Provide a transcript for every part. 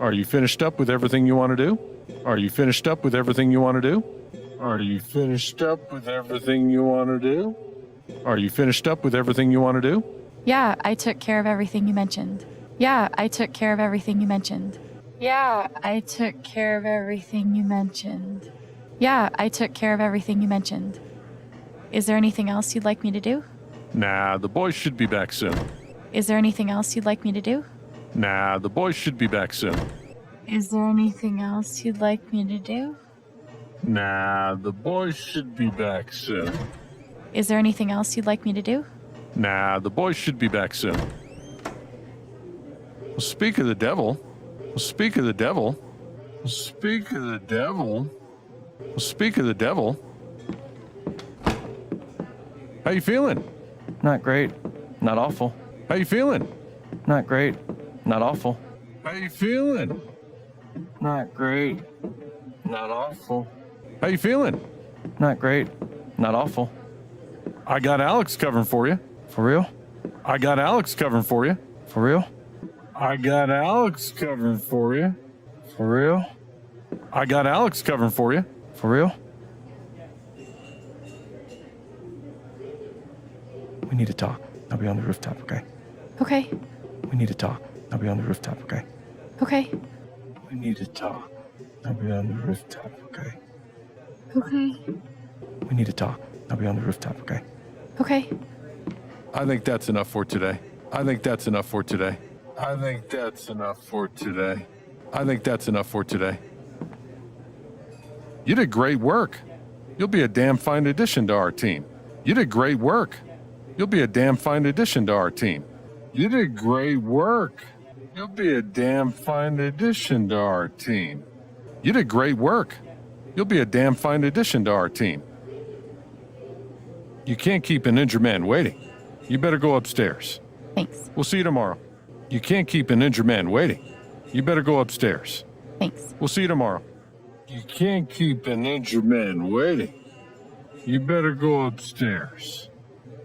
Are you finished up with everything you want to do? Are you finished up with everything you want to do? Are you finished up with everything you want to do? Are you finished up with everything you want to do? Yeah, I took care of everything you mentioned. Yeah, I took care of everything you mentioned. Yeah, I took care of everything you mentioned. Yeah, I took care of everything you mentioned. Is there anything else you'd like me to do? Nah, the boys should be back soon. Is there anything else you'd like me to do? Nah, the boys should be back soon. Is there anything else you'd like me to do? Nah, the boys should be back soon. Is there anything else you'd like me to do? Nah, the boys should be back soon. Well, speak of the devil. Well, speak of the devil. Well, speak of the devil. Well, speak of the devil. How you feeling? Not great. Not awful. How you feeling? Not great. Not awful. How you feeling? Not great. Not awful. How you feeling? Not great. Not awful. I got Alex covering for you. For real? I got Alex covering for you. For real? I got Alex covering for you. For real? I got Alex covering for you. For real? We need to talk. I'll be on the rooftop, okay? Okay, We need to talk. I'll be on the rooftop, okay? okay, We need to talk. I'll be on the rooftop, okay? okay, We need to talk. I'll be on the rooftop, okay? okay. I think that's enough for today. I think that's enough for today. I think that's enough for today. I think that's enough for today. You did great work. You'll be a damn fine addition to our team. You did great work. You'll be a damn fine addition to our team. You did great work. You'll be a damn fine addition to our team. You did great work. You'll be a damn fine addition to our team. You can't keep an injured man waiting. You better go upstairs. Thanks, We'll see you tomorrow. You can't keep an injured man waiting. You better go upstairs. thanks. We'll see you tomorrow. You can't keep an injured man waiting. You better go upstairs.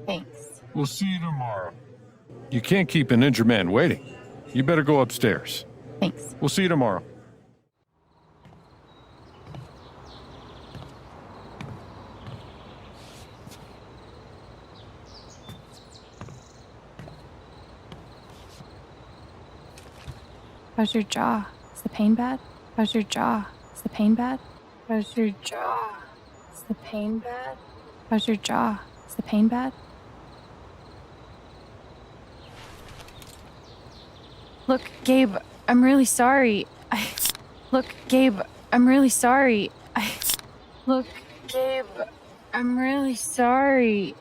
Thanks. We'll see you tomorrow. You can't keep an injured man waiting. You better go upstairs. Thanks. We'll see you tomorrow. How's your jaw? Is the pain bad? How's your jaw? Is the pain bad? How's your jaw? Is the pain bad? How's your jaw? Is the pain bad? Look, Gabe, I'm really sorry. Look, Gabe, I'm really sorry. Look, Gabe, I'm really sorry.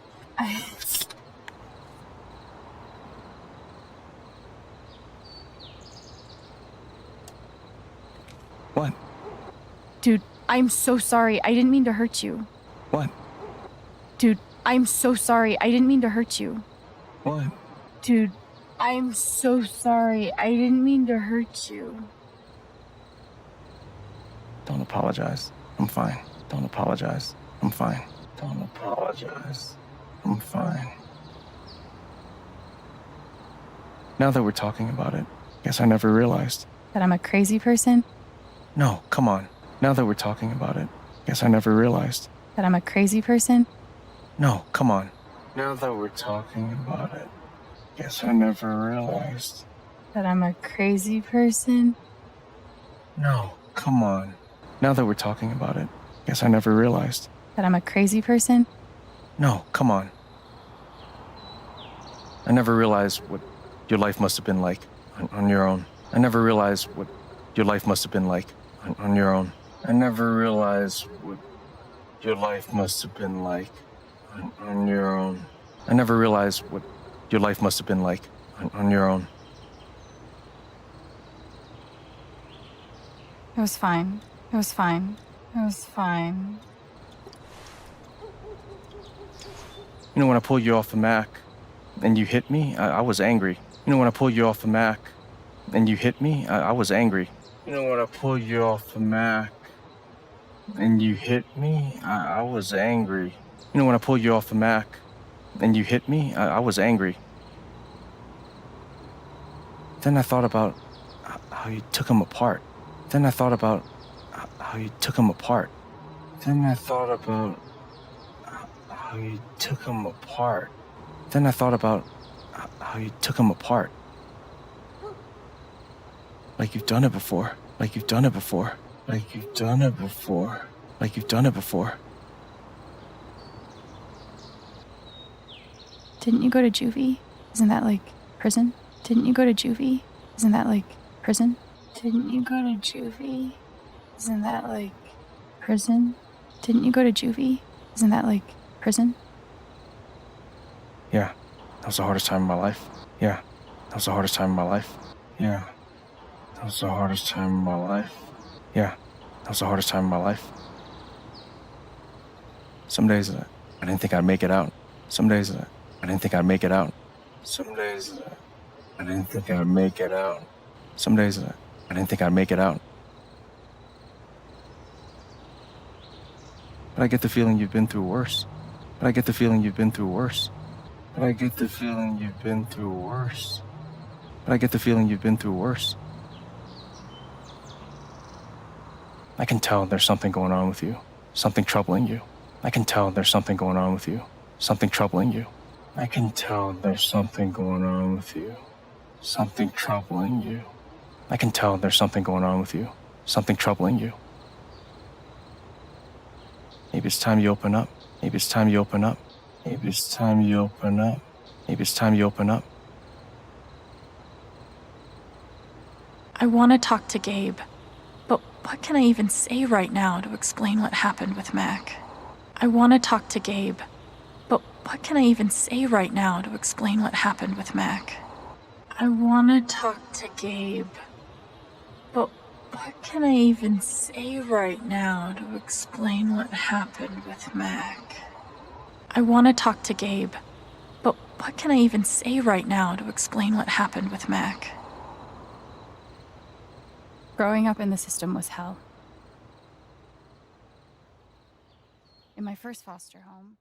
What? Dude, I'm so sorry. I didn't mean to hurt you. What? Dude, I'm so sorry. I didn't mean to hurt you. What? Dude, I'm so sorry. I didn't mean to hurt you. Don't apologize. I'm fine. Don't apologize. I'm fine. Don't apologize. I'm fine. Now that we're talking about it, guess I never realized. That I'm a crazy person? No, come on. Now that we're talking about it, guess I never realized. That I'm a crazy person? No, come on. Now that we're talking about it, guess I never realized. That I'm a crazy person? No, come on. Now that we're talking about it, guess I never realized. That I'm a crazy person? No, come on. I never realized what your life must have been like on your own. I never realized what your life must have been like on your own. I never realized what your life must have been like on your own. I never realized what your life must have been like on your own. It was fine. It was fine. It was fine. You know, when I pulled you off the Mac and you hit me, I was angry. You know, when I pulled you off the Mac and you hit me, I was angry. You know, when I pulled you off the Mac and you hit me, I was angry. You know, when I pulled you off the Mac and you hit me, I was angry. Then I thought about how you took him apart. Then I thought about how you took him apart. Then I thought about how you took him apart. Then I thought about how you took him apart. Like you've done it before. Like you've done it before. Like you've done it before. Like you've done it before. Didn't you go to juvie? Isn't that like prison? Didn't you go to juvie? Isn't that like prison? Didn't you go to juvie? Isn't that like prison? Didn't you go to juvie? Isn't that like prison? Yeah, that was the hardest time of my life. Yeah, that was the hardest time of my life. Yeah, that was the hardest time of my life. Yeah, that was the hardest time of my life. Some days I didn't think I'd make it out. Some days I didn't think I'd make it out. Some days I didn't think I'd make it out. Some days I didn't think I'd make it out. But I get the feeling you've been through worse. But I get the feeling you've been through worse. But I get the feeling you've been through worse. But I get the feeling you've been through worse. I can tell there's something going on with you. Something troubling you. I can tell there's something going on with you. Something troubling you. I can tell there's something going on with you. Something troubling you. I can tell there's something going on with you. Something troubling you. Maybe it's time you open up. Maybe it's time you open up. Maybe it's time you open up. Maybe it's time you open up. I want to talk to Gabe, but what can I even say right now to explain what happened with Mac? I want to talk to Gabe, but what can I even say right now to explain what happened with Mac? I want to talk to Gabe, but what can I even say right now to explain what happened with Mac? I want to talk to Gabe, but what can I even say right now to explain what happened with Mac? Growing up in the system was hell. In my first foster home,